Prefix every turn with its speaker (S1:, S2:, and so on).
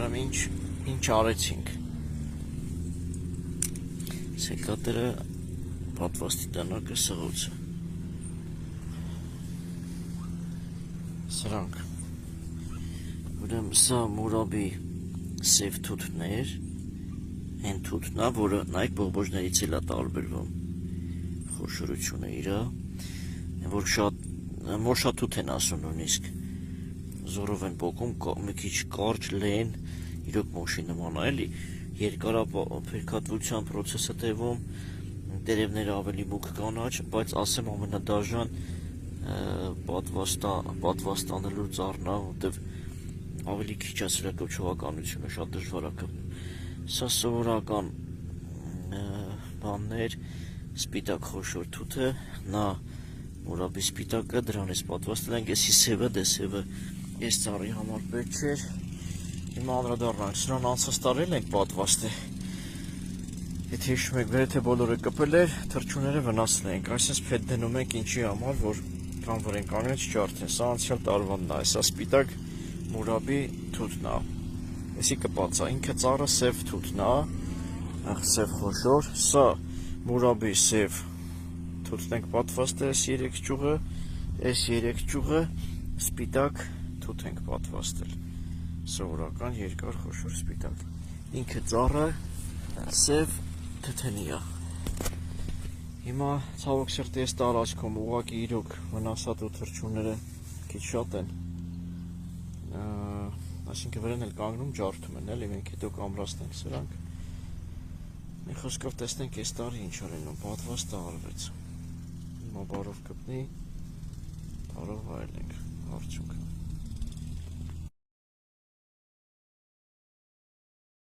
S1: Ուրեմն ինչ արեցինք։ Սեկատերը պատվաստի տնակը սղոցը։ Սրանք։ Ուրեմն սա մուրաբի սև թութներ, են թութնա, որը նայք բողբոջներից էլ է տարբերվում խոշորությունը իրա, որ շատ թութ են ասում նույնիսկ, զորով են պոկում, մի քիչ կարճ լեն, իրոք մոշի նման էլի, երկարափերկատվության պրոցեսը տևում, տերևները ավելի մուգ կանաչ, բայց ասեմ ամենադաժան պատվաստանելու ծառնա, որտև ավելի քիչ է սրա կոչողականությունը, շատ դժվար է կպնում։ Սա սովորական բաններ, սպիտակ խոշոր թութը, նա մուրաբի սպիտակը, դրանից պատվաստել ենք, եսի սևը, դե սևը ես ծառի համար պետք չէր, հիմա անդրադառնանք, սրան անցած տարի ենք պատվաստել, եթե հիշում եք, վերեթե բոլորը կպել էր, թռչունները վնասել ենք, այսպես փետ դնում ենք ինչի համար, որ կամ որ ենք անգնեց չարդեն, սա անցյալ տարվանն է, սա սպիտակ մուրաբի թութն է, եսի կպացա, ինքը ծառը սև թութն է, սև խոշոր, սա մուրաբի սև թութն ենք պատվաստել, այս երեք ճյուղը, այս երեք ճյուղը սպիտակ թութ ենք պատվաստել, սովորական երկար խոշոր սպիտակ, ինքը ծառը սև թթենի է, հիմա ցավոք սրտի այս տարածքում ուղղակի իրոք վնասատու թռչունները քիչ շատ են, այսինքն վրան էլ կանգնում ջարդում են, էլի մենք հետո կամրացնենք սրանք, մի խոսքով տեսնենք այս տարի ինչ է լինում, պատվաստը արվեց, հիմա բարով կպնի, բարով վայելենք, արդյունքը։